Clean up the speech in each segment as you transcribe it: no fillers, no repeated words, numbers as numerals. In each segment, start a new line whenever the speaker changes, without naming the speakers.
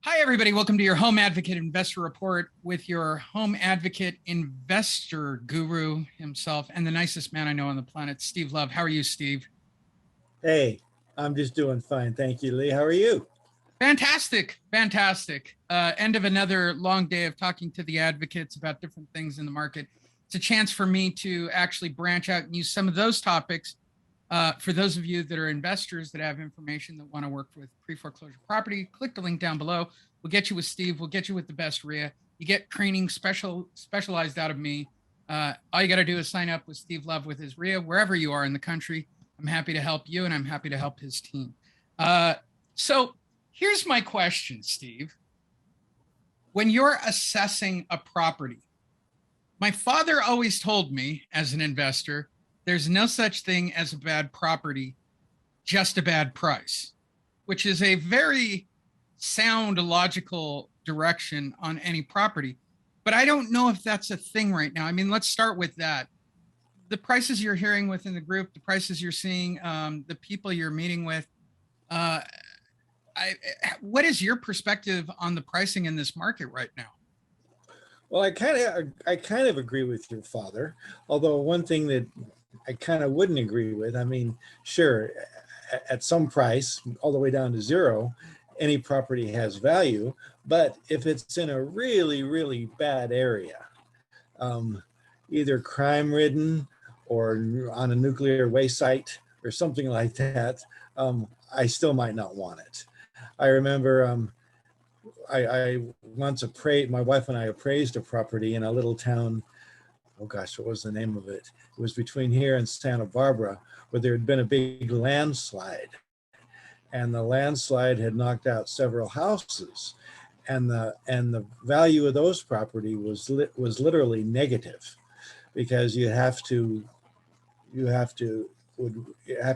Hi, everybody. Welcome to your Home Advocate Investor Report with your Home Advocate Investor Guru himself and the nicest man I know on the planet, Steve Love. How are you, Steve?
Hey, I'm just doing fine. Thank you, Lee. How are you?
Fantastic. Fantastic. End of another long day of talking to the advocates about different things in the market. It's a chance for me to actually branch out and use some of those topics. For those of you that are investors that have information that want to work with pre-foreclosure property, click the link down below. We'll get you with Steve. We'll get you with the best RIA. You get training specialized out of me. All you got to do is sign up with Steve Love with his RIA, wherever you are in the country. I'm happy to help you, and I'm happy to help his team. So here's my question, Steve. When you're assessing a property, my father always told me as an investor, there's no such thing as a bad property, just a bad price, which is a very sound, logical direction on any property. But I don't know if that's a thing right now. I mean, let's start with that. The prices you're hearing within the group, the prices you're seeing, the people you're meeting with, uh, what is your perspective on the pricing in this market right now?
Well, I kind of agree with your father, although one thing that I kind of wouldn't agree with, I mean, sure, at some price, all the way down to zero, any property has value, but if it's in a really, really bad area, um, either crime-ridden or on a nuclear waste site or something like that, I still might not want it. I remember I once appraised, my wife and I appraised a property in a little town. Oh gosh, what was the name of it? It was between here and Santa Barbara, where there had been a big landslide, and the landslide had knocked out several houses, and the value of those property was literally negative, because you have to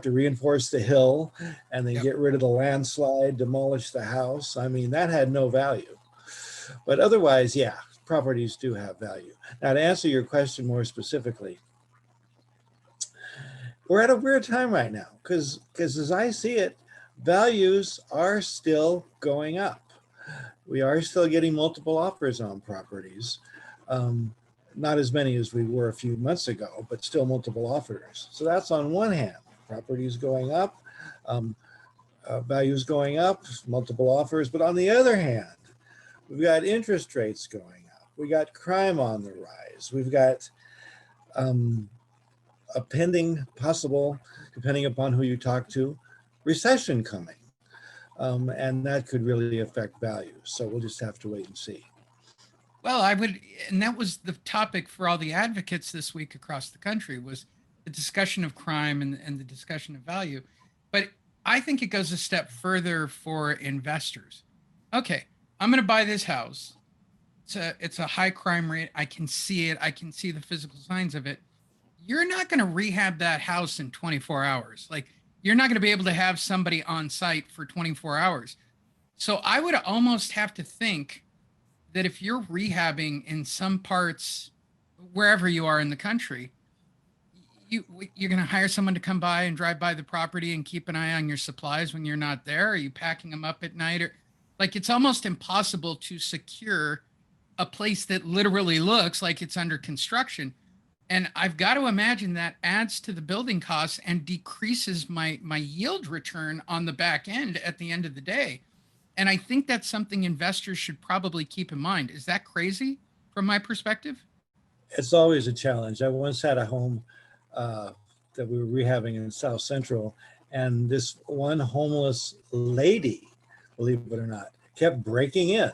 reinforce the hill and then
Yep.
get rid of the landslide, demolish the house. I mean, that had no value. But otherwise, yeah, properties do have value. Now, to answer your question more specifically, we're at a weird time right now because as I see it, values are still going up. We are still getting multiple offers on properties. Not as many as we were a few months ago, but still multiple offers. So that's on one hand, properties going up, um, values going up, multiple offers. But on the other hand, we've got interest rates going up. We got crime on the rise. We've got um, a pending possible, depending upon who you talk to, recession coming. And that could really affect values. So we'll just have to wait and see.
Well, I would, and that was the topic for all the advocates this week across the country was the discussion of crime and the discussion of value. But I think it goes a step further for investors. Okay, I'm going to buy this house. It's a high crime rate. I can see it. I can see the physical signs of it. You're not going to rehab that house in 24 hours. Like you're not going to be able to have somebody on site for 24 hours. So I would almost have to think that if you're rehabbing in some parts, wherever you are in the country, you're going to hire someone to come by and drive by the property and keep an eye on your supplies when you're not there. Are you packing them up at night? Or like it's almost impossible to secure a place that literally looks like it's under construction. And I've got to imagine that adds to the building costs and decreases my yield return on the back end at the end of the day. And I think that's something investors should probably keep in mind. Is that crazy from my perspective?
It's always a challenge. I once had a home uh, that we were rehabbing in South Central, and this one homeless lady, believe it or not, kept breaking in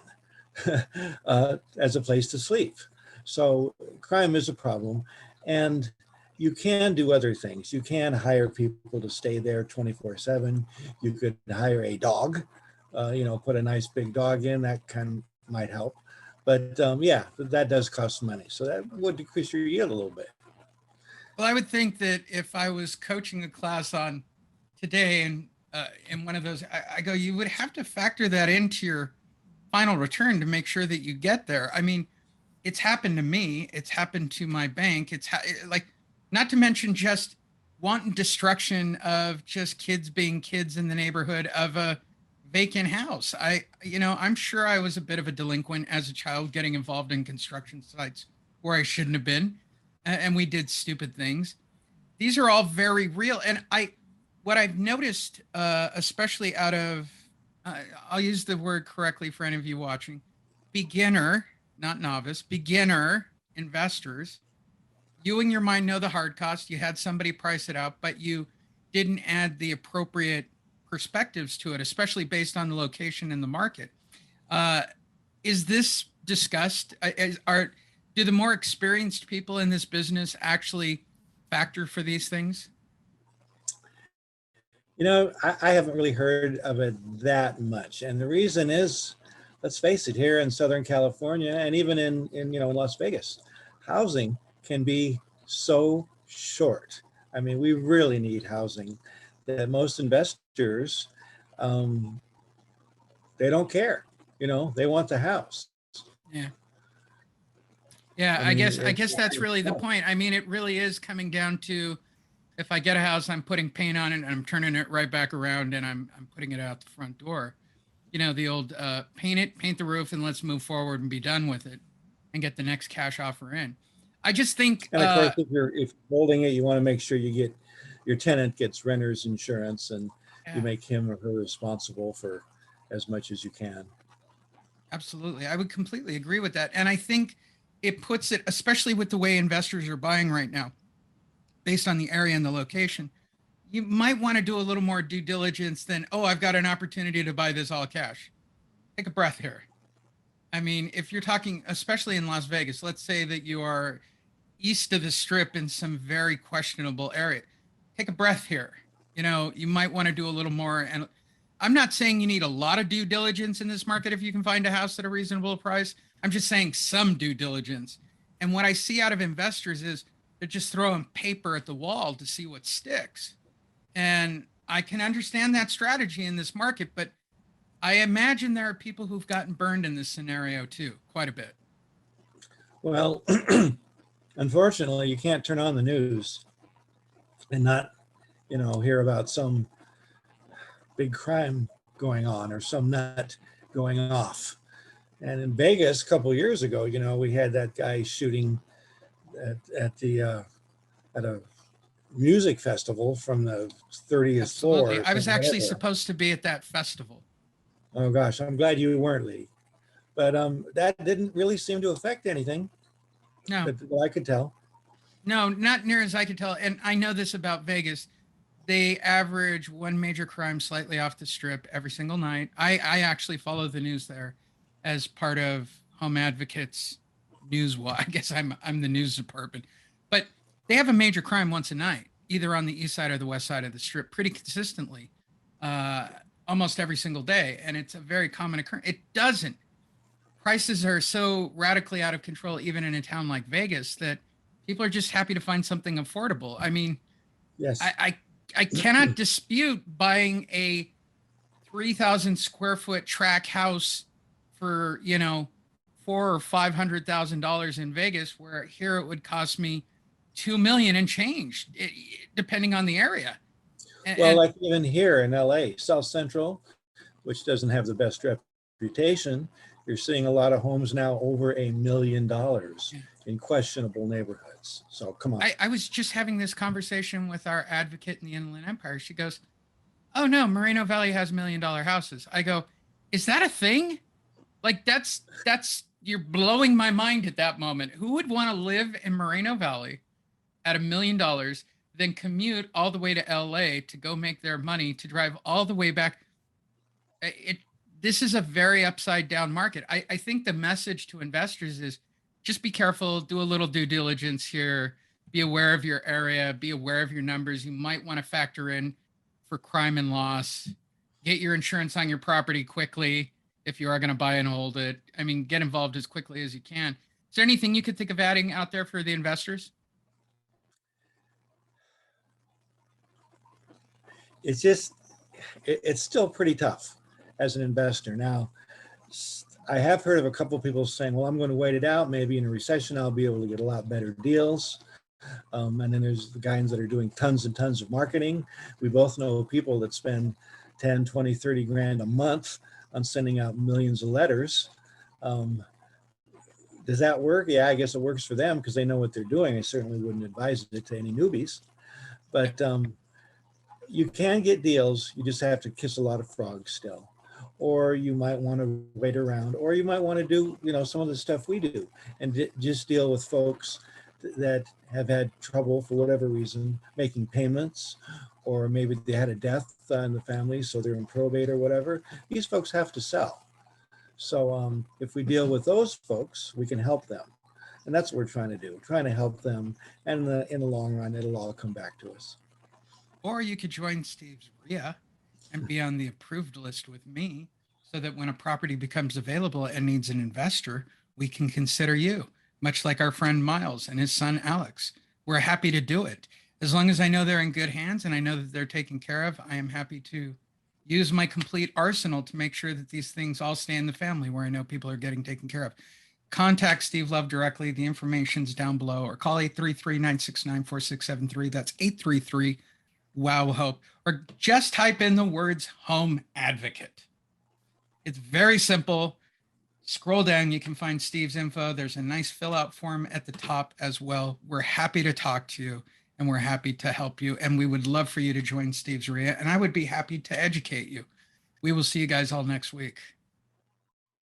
as a place to sleep. So crime is a problem, and you can do other things. You can hire people to stay there 24/7. You could hire a dog, put a nice big dog in, that kind of might help. But yeah, that does cost money. So that would decrease your yield a little bit.
Well, I would think that if I was coaching a class on today and in one of those, I go, you would have to factor that into your final return to make sure that you get there. I mean, it's happened to me. It's happened to my bank. Like, not to mention just wanton destruction of just kids being kids in the neighborhood of a vacant house. I'm sure I was a bit of a delinquent as a child getting involved in construction sites where I shouldn't have been. And we did stupid things. These are all very real. And what I've noticed, especially out of, I'll use the word correctly for any of you watching, beginner, not novice, beginner investors. You in your mind know the hard cost. You had somebody price it out, but you didn't add the appropriate perspectives to it, especially based on the location and the market. Is this discussed? Do the more experienced people in this business actually factor for these things?
I haven't really heard of it that much. And the reason is, let's face it, here in Southern California and even in Las Vegas, housing can be so short. I mean, we really need housing that most investors, they don't care. They want the house.
Yeah. Yeah,
I
I
mean,
guess I guess that's really the point. I mean, it really is coming down to, if I get a house, I'm putting paint on it and I'm turning it right back around and I'm putting it out the front door. The old paint the roof and let's move forward and be done with it and get the next cash offer in. I just think
And of course, if you're holding it, you want to make sure your tenant gets renter's insurance, and
yeah,
you make him or her responsible for as much as you can.
absolutely. I would completely agree with that. And I think it puts it, especially with the way investors are buying right now, based on the area and the location, you might want to do a little more due diligence than, oh, I've got an opportunity to buy this all cash. Take a breath here. I mean, if you're talking, especially in Las Vegas, let's say that you are east of the strip in some very questionable area. Take a breath here. You might want to do a little more. And I'm not saying you need a lot of due diligence in this market if you can find a house at a reasonable price. I'm just saying some due diligence. And what I see out of investors is they're just throwing paper at the wall to see what sticks. And I can understand that strategy in this market, but I imagine there are people who've gotten burned in this scenario too, quite a bit.
Well, unfortunately, you can't turn on the news and not, hear about some big crime going on or some nut going off. And in Vegas, a couple of years ago, we had that guy shooting at a music festival from the 30th floor.
Absolutely. I was actually supposed to be at that festival.
Oh gosh, I'm glad you weren't, Lee. But that didn't really seem to affect anything.
No.
That I could tell.
No, not near as I could tell. And I know this about Vegas. They average one major crime slightly off the strip every single night. I actually follow the news there as part of Home Advocate's news. Well, I guess I'm the news department. But they have a major crime once a night, either on the east side or the west side of the strip, pretty consistently, almost every single day. And it's a very common occurrence. It doesn't. Prices are so radically out of control, even in a town like Vegas, that people are just happy to find something affordable. I mean,
yes,
I cannot dispute buying a 3,000 square foot track house for, $400,000 or $500,000 in Vegas, where here it would cost me $2 million and change, depending on the area.
Well, like even here in LA, South Central, which doesn't have the best reputation, you're seeing a lot of homes now over $1 million in questionable neighborhoods. So come on.
I was just having this conversation with our advocate in the Inland Empire. She goes, "Oh no, Moreno Valley has $1 million houses." I go, "Is that a thing?" Like that's you're blowing my mind at that moment. Who would want to live in Moreno Valley at $1 million, then commute all the way to LA to go make their money, to drive all the way back? This is a very upside down market. I think the message to investors is just be careful, do a little due diligence here, be aware of your area, be aware of your numbers. You might want to factor in for crime and loss, get your insurance on your property quickly if you are going to buy and hold it. I mean, get involved as quickly as you can. Is there anything you could think of adding out there for the investors?
It's still pretty tough as an investor. Now, I have heard of a couple of people saying, well, I'm going to wait it out. Maybe in a recession, I'll be able to get a lot better deals. And then there's the guys that are doing tons and tons of marketing. We both know people that spend 10, 20, 30 grand a month on sending out millions of letters. Does that work? Yeah, I guess it works for them because they know what they're doing. I certainly wouldn't advise it to any newbies. But you can get deals. You just have to kiss a lot of frogs still. Or you might want to wait around, or you might want to do, some of the stuff we do and just deal with folks that have had trouble for whatever reason making payments, or maybe they had a death in the family, so they're in probate or whatever. These folks have to sell. So if we deal with those folks, we can help them. And that's what we're trying to do, trying to help them. And in the long run, it'll all come back to us.
Or you could join Steve's RIA and be on the approved list with me so that when a property becomes available and needs an investor, we can consider you, much like our friend Miles and his son Alex. We're happy to do it. As long as I know they're in good hands and I know that they're taken care of, I am happy to use my complete arsenal to make sure that these things all stay in the family where I know people are getting taken care of. Contact Steve Love directly. The information's down below, or call 833-969-4673. That's 833 Wow Hope, or just type in the words home advocate. It's very simple. Scroll down, you can find Steve's info. There's a nice fill out form at the top as well. We're happy to talk to you and we're happy to help you. And we would love for you to join Steve's RIA, and I would be happy to educate you. We will see you guys all next week.